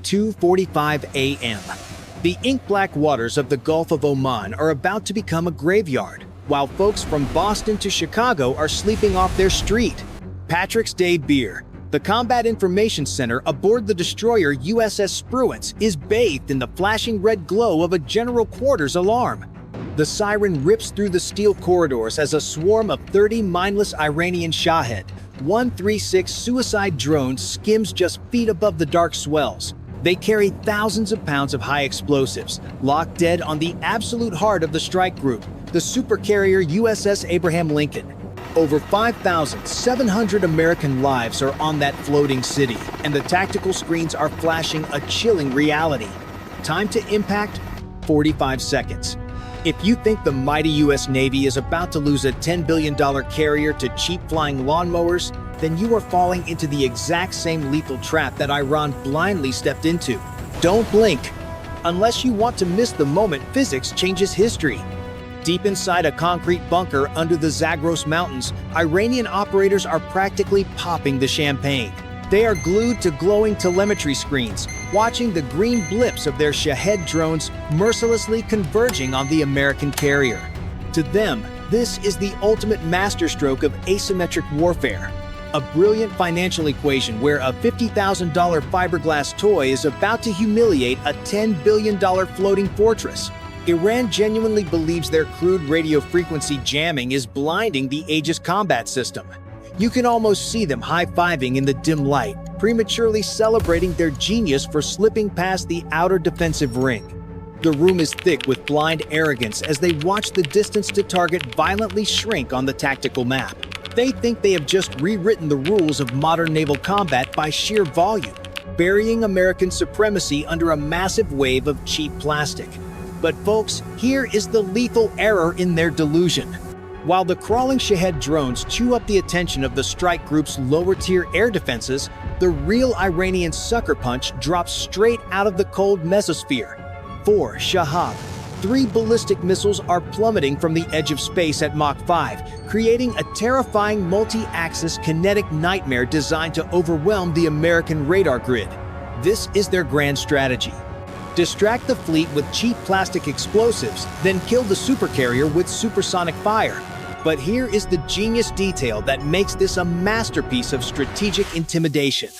2:45 a.m. The ink-black waters of the Gulf of Oman are about to become a graveyard, while folks from Boston to Chicago are sleeping off their street. Patrick's Day Beer, the Combat Information Center aboard the destroyer USS Spruance, is bathed in the flashing red glow of a general quarters alarm. The siren rips through the steel corridors as a swarm of 30 mindless Iranian Shahed-136 suicide drones skims just feet above the dark swells. They carry thousands of pounds of high explosives, locked dead on the absolute heart of the strike group, the supercarrier USS Abraham Lincoln. Over 5,700 American lives are on that floating city, and the tactical screens are flashing a chilling reality. Time to impact, 45 seconds. If you think the mighty U.S. Navy is about to lose a $10 billion carrier to cheap flying lawnmowers, then you are falling into the exact same lethal trap that Iran blindly stepped into. Don't blink, unless you want to miss the moment physics changes history. Deep inside a concrete bunker under the Zagros Mountains, Iranian operators are practically popping the champagne. They are glued to glowing telemetry screens, watching the green blips of their Shahed drones mercilessly converging on the American carrier. To them, this is the ultimate masterstroke of asymmetric warfare. A brilliant financial equation where a $50,000 fiberglass toy is about to humiliate a $10 billion floating fortress. Iran genuinely believes their crude radio frequency jamming is blinding the Aegis combat system. You can almost see them high-fiving in the dim light, prematurely celebrating their genius for slipping past the outer defensive ring. The room is thick with blind arrogance as they watch the distance to target violently shrink on the tactical map. They think they have just rewritten the rules of modern naval combat by sheer volume, burying American supremacy under a massive wave of cheap plastic. But folks, here is the lethal error in their delusion. While the crawling Shahed drones chew up the attention of the strike group's lower-tier air defenses, the real Iranian sucker punch drops straight out of the cold mesosphere. 4 Shahab. 3 ballistic missiles are plummeting from the edge of space at Mach 5, creating a terrifying multi-axis kinetic nightmare designed to overwhelm the American radar grid. This is their grand strategy. Distract the fleet with cheap plastic explosives, then kill the supercarrier with supersonic fire. But here is the genius detail that makes this a masterpiece of strategic intimidation.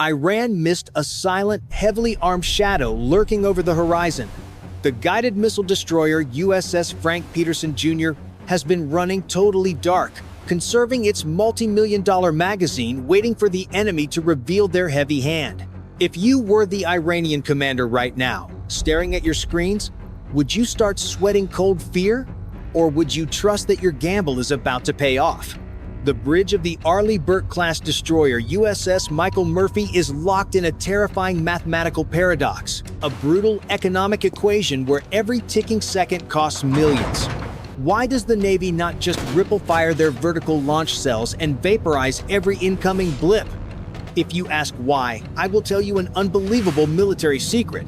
Iran missed a silent, heavily armed shadow lurking over the horizon. The guided missile destroyer USS Frank Petersen Jr. has been running totally dark, conserving its multi-million-dollar magazine, waiting for the enemy to reveal their heavy hand. If you were the Iranian commander right now, staring at your screens, would you start sweating cold fear? Or would you trust that your gamble is about to pay off? The bridge of the Arleigh Burke-class destroyer USS Michael Murphy is locked in a terrifying mathematical paradox, a brutal economic equation where every ticking second costs millions. Why does the Navy not just ripple-fire their vertical launch cells and vaporize every incoming blip? If you ask why, I will tell you an unbelievable military secret.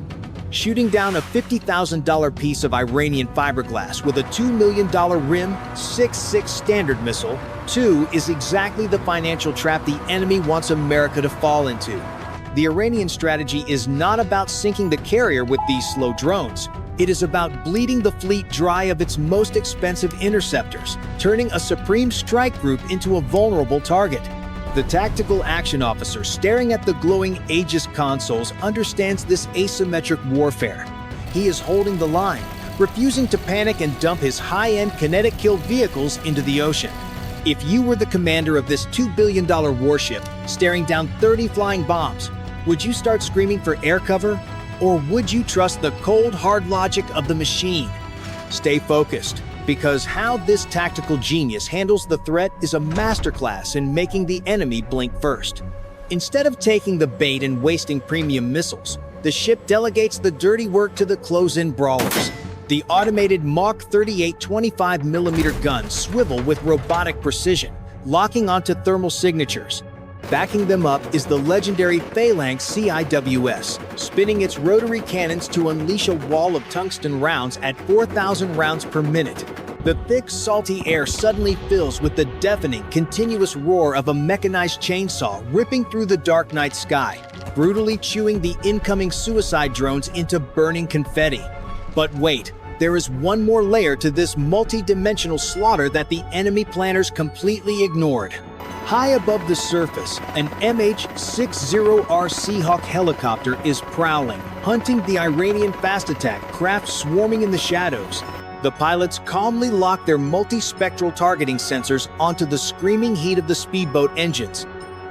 Shooting down a $50,000 piece of Iranian fiberglass with a $2 million rim 6.6 Standard missile, 2 is exactly the financial trap the enemy wants America to fall into. The Iranian strategy is not about sinking the carrier with these slow drones. It is about bleeding the fleet dry of its most expensive interceptors, turning a supreme strike group into a vulnerable target. The tactical action officer staring at the glowing Aegis consoles understands this asymmetric warfare. He is holding the line, refusing to panic and dump his high-end kinetic kill vehicles into the ocean. If you were the commander of this $2 billion warship, staring down 30 flying bombs, would you start screaming for air cover? Or would you trust the cold, hard logic of the machine? Stay focused, because how this tactical genius handles the threat is a masterclass in making the enemy blink first. Instead of taking the bait and wasting premium missiles, the ship delegates the dirty work to the close-in brawlers. The automated Mach 38 25mm guns swivel with robotic precision, locking onto thermal signatures. Backing them up is the legendary Phalanx CIWS, spinning its rotary cannons to unleash a wall of tungsten rounds at 4,000 rounds per minute. The thick, salty air suddenly fills with the deafening, continuous roar of a mechanized chainsaw ripping through the dark night sky. brutally chewing the incoming suicide drones into burning confetti. But wait, there is one more layer to this multi-dimensional slaughter that the enemy planners completely ignored. High above the surface, an MH-60R Seahawk helicopter is prowling, hunting the Iranian fast attack craft swarming in the shadows. The pilots calmly lock their multispectral targeting sensors onto the screaming heat of the speedboat engines,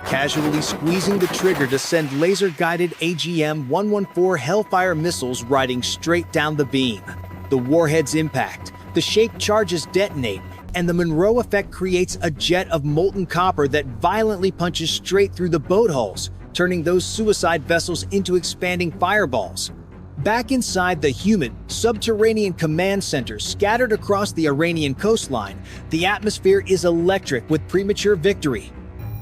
casually squeezing the trigger to send laser-guided AGM-114 Hellfire missiles riding straight down the beam. The warhead's impact, the shaped charges detonate, and the Monroe effect creates a jet of molten copper that violently punches straight through the boat hulls, turning those suicide vessels into expanding fireballs. Back inside the humid, subterranean command centers scattered across the Iranian coastline, the atmosphere is electric with premature victory.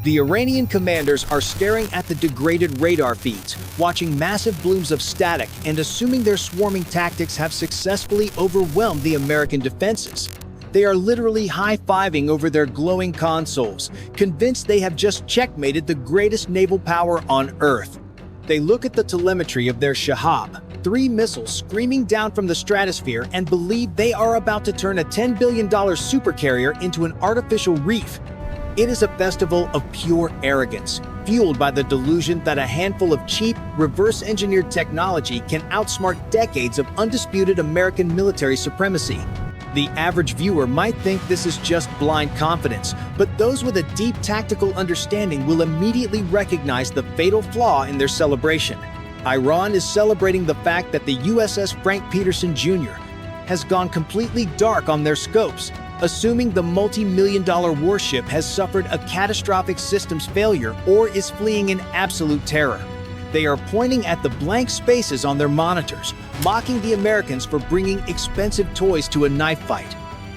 The Iranian commanders are staring at the degraded radar feeds, watching massive blooms of static and assuming their swarming tactics have successfully overwhelmed the American defenses. They are literally high-fiving over their glowing consoles, convinced they have just checkmated the greatest naval power on Earth. They look at the telemetry of their Shahab, 3 missiles screaming down from the stratosphere, and believe they are about to turn a $10 billion supercarrier into an artificial reef. It is a festival of pure arrogance, fueled by the delusion that a handful of cheap, reverse-engineered technology can outsmart decades of undisputed American military supremacy. The average viewer might think this is just blind confidence, but those with a deep tactical understanding will immediately recognize the fatal flaw in their celebration. Iran is celebrating the fact that the USS Frank Petersen Jr. has gone completely dark on their scopes, assuming the multi-million-dollar warship has suffered a catastrophic systems failure or is fleeing in absolute terror. They are pointing at the blank spaces on their monitors, mocking the Americans for bringing expensive toys to a knife fight.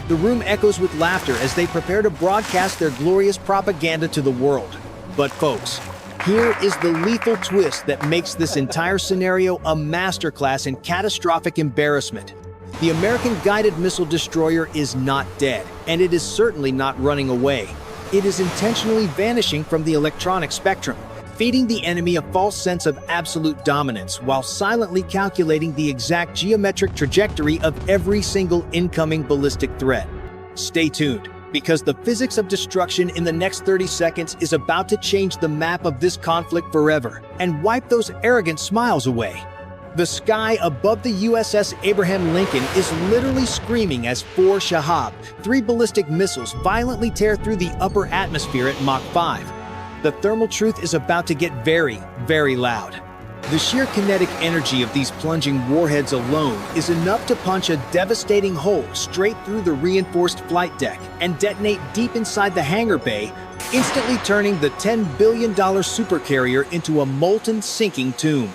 The room echoes with laughter as they prepare to broadcast their glorious propaganda to the world. But folks, here is the lethal twist that makes this entire scenario a masterclass in catastrophic embarrassment. The American guided missile destroyer is not dead, and it is certainly not running away. It is intentionally vanishing from the electronic spectrum, feeding the enemy a false sense of absolute dominance while silently calculating the exact geometric trajectory of every single incoming ballistic threat. Stay tuned, because the physics of destruction in the next 30 seconds is about to change the map of this conflict forever and wipe those arrogant smiles away. The sky above the USS Abraham Lincoln is literally screaming as 4 Shahab, 3 ballistic missiles violently tear through the upper atmosphere at Mach 5. The thermal truth is about to get very, very loud. The sheer kinetic energy of these plunging warheads alone is enough to punch a devastating hole straight through the reinforced flight deck and detonate deep inside the hangar bay, instantly turning the $10 billion supercarrier into a molten, sinking tomb.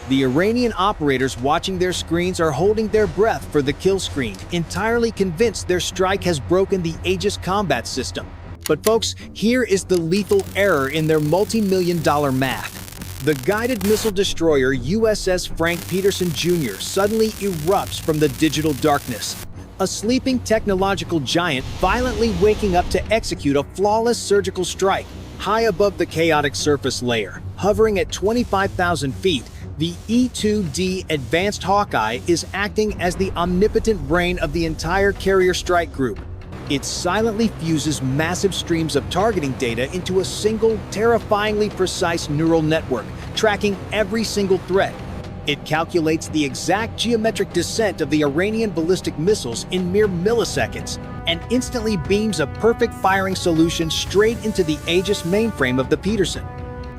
The Iranian operators watching their screens are holding their breath for the kill screen, entirely convinced their strike has broken the Aegis combat system. But folks, here is the lethal error in their multi-million-dollar math. The guided missile destroyer USS Frank Petersen Jr. suddenly erupts from the digital darkness, a sleeping technological giant violently waking up to execute a flawless surgical strike high above the chaotic surface layer. Hovering at 25,000 feet, the E-2D Advanced Hawkeye is acting as the omnipotent brain of the entire carrier strike group. It silently fuses massive streams of targeting data into a single, terrifyingly precise neural network, tracking every single threat. It calculates the exact geometric descent of the Iranian ballistic missiles in mere milliseconds, and instantly beams a perfect firing solution straight into the Aegis mainframe of the Petersen.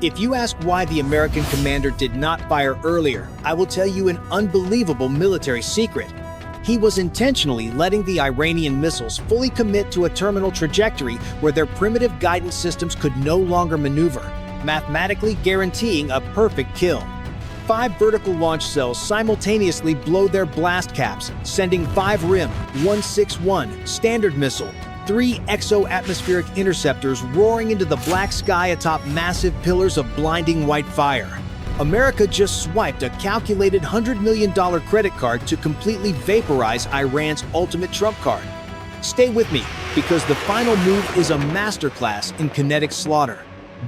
If you ask why the American commander did not fire earlier, I will tell you an unbelievable military secret. He was intentionally letting the Iranian missiles fully commit to a terminal trajectory where their primitive guidance systems could no longer maneuver, mathematically guaranteeing a perfect kill. 5 vertical launch cells simultaneously blow their blast caps, sending 5 RIM 161 Standard missile, 3 exo-atmospheric interceptors roaring into the black sky atop massive pillars of blinding white fire. America just swiped a calculated $100 million credit card to completely vaporize Iran's ultimate trump card. Stay with me, because the final move is a masterclass in kinetic slaughter.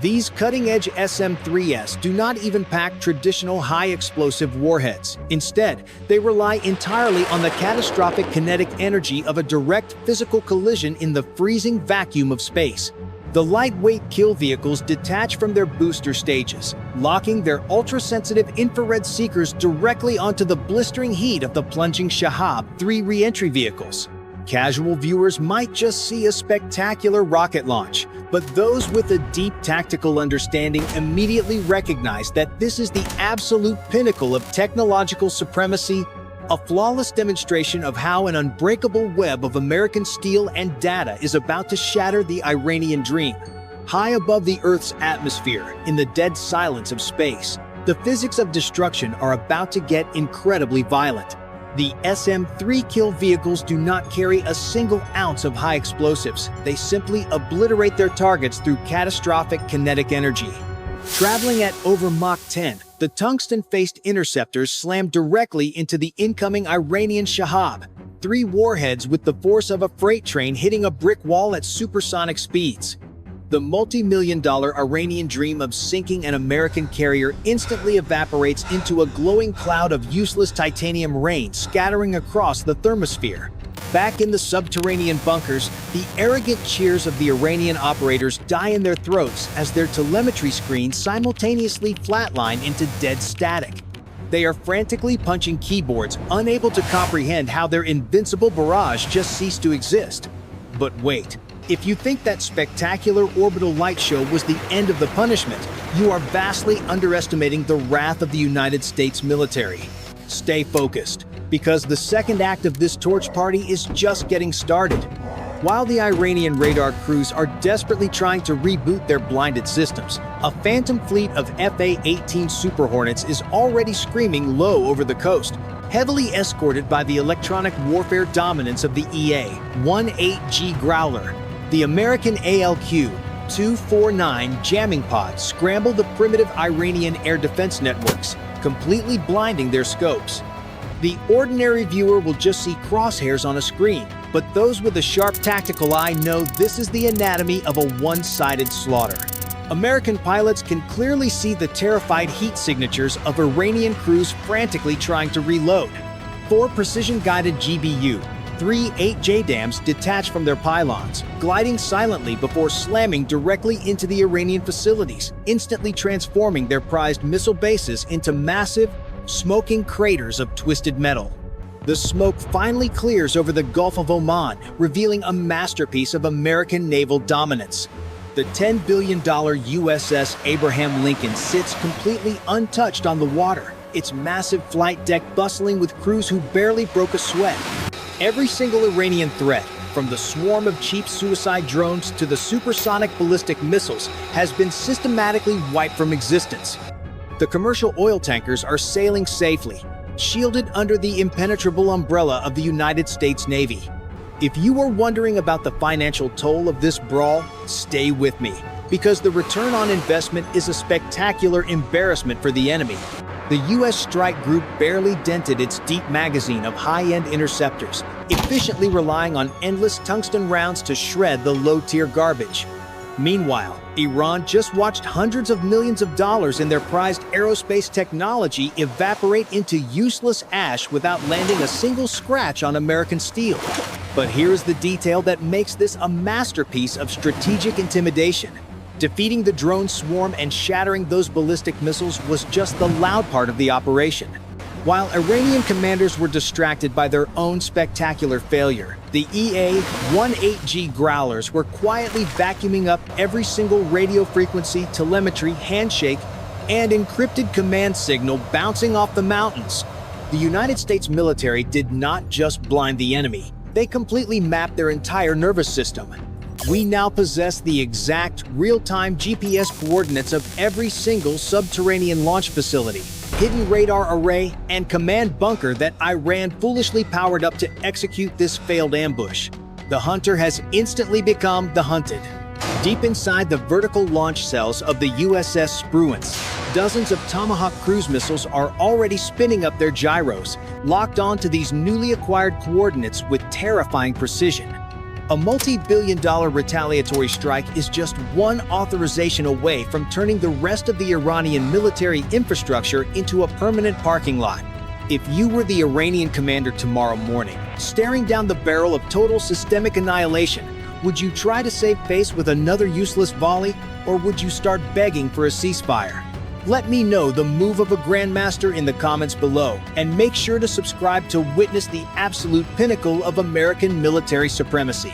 These cutting-edge SM-3S do not even pack traditional high-explosive warheads. Instead, they rely entirely on the catastrophic kinetic energy of a direct physical collision in the freezing vacuum of space. The lightweight kill vehicles detach from their booster stages, locking their ultra-sensitive infrared seekers directly onto the blistering heat of the plunging Shahed-3 re-entry vehicles. Casual viewers might just see a spectacular rocket launch, but those with a deep tactical understanding immediately recognize that this is the absolute pinnacle of technological supremacy, a flawless demonstration of how an unbreakable web of American steel and data is about to shatter the Iranian dream. High above the Earth's atmosphere, in the dead silence of space, the physics of destruction are about to get incredibly violent. The SM-3 kill vehicles do not carry a single ounce of high explosives. They simply obliterate their targets through catastrophic kinetic energy. Traveling at over Mach 10, the tungsten-faced interceptors slam directly into the incoming Iranian Shahed-3 warheads with the force of a freight train hitting a brick wall at supersonic speeds. The multi-million-dollar Iranian dream of sinking an American carrier instantly evaporates into a glowing cloud of useless titanium rain scattering across the thermosphere. Back in the subterranean bunkers, the arrogant cheers of the Iranian operators die in their throats as their telemetry screens simultaneously flatline into dead static. They are frantically punching keyboards, unable to comprehend how their invincible barrage just ceased to exist. But wait. If you think that spectacular orbital light show was the end of the punishment, you are vastly underestimating the wrath of the United States military. Stay focused, because the second act of this torch party is just getting started. While the Iranian radar crews are desperately trying to reboot their blinded systems, a phantom fleet of FA-18 Super Hornets is already screaming low over the coast, heavily escorted by the electronic warfare dominance of the EA-18G Growler. The American ALQ-249 jamming pods scramble the primitive Iranian air defense networks, completely blinding their scopes. The ordinary viewer will just see crosshairs on a screen, but those with a sharp tactical eye know this is the anatomy of a one-sided slaughter. American pilots can clearly see the terrified heat signatures of Iranian crews frantically trying to reload. 4 precision-guided GBU 3 8 JDAMs detach from their pylons, gliding silently before slamming directly into the Iranian facilities, instantly transforming their prized missile bases into massive, smoking craters of twisted metal. The smoke finally clears over the Gulf of Oman, revealing a masterpiece of American naval dominance. The $10 billion USS Abraham Lincoln sits completely untouched on the water, its massive flight deck bustling with crews who barely broke a sweat. Every single Iranian threat, from the swarm of cheap suicide drones to the supersonic ballistic missiles, has been systematically wiped from existence. The commercial oil tankers are sailing safely, shielded under the impenetrable umbrella of the United States Navy. If you are wondering about the financial toll of this brawl, stay with me, because the return on investment is a spectacular embarrassment for the enemy. The U.S. strike group barely dented its deep magazine of high-end interceptors, efficiently relying on endless tungsten rounds to shred the low-tier garbage. Meanwhile, Iran just watched hundreds of millions of dollars in their prized aerospace technology evaporate into useless ash without landing a single scratch on American steel. But here's the detail that makes this a masterpiece of strategic intimidation. Defeating the drone swarm and shattering those ballistic missiles was just the loud part of the operation. While Iranian commanders were distracted by their own spectacular failure, the EA-18G Growlers were quietly vacuuming up every single radio frequency, telemetry, handshake, and encrypted command signal bouncing off the mountains. The United States military did not just blind the enemy, they completely mapped their entire nervous system. We now possess the exact real-time GPS coordinates of every single subterranean launch facility, hidden radar array, and command bunker that Iran foolishly powered up to execute this failed ambush. The hunter has instantly become the hunted. Deep inside the vertical launch cells of the USS Spruance, dozens of Tomahawk cruise missiles are already spinning up their gyros, locked onto these newly acquired coordinates with terrifying precision. A multi-billion-dollar retaliatory strike is just one authorization away from turning the rest of the Iranian military infrastructure into a permanent parking lot. If you were the Iranian commander tomorrow morning, staring down the barrel of total systemic annihilation, would you try to save face with another useless volley, or would you start begging for a ceasefire? Let me know the move of a Grandmaster in the comments below, and make sure to subscribe to witness the absolute pinnacle of American military supremacy.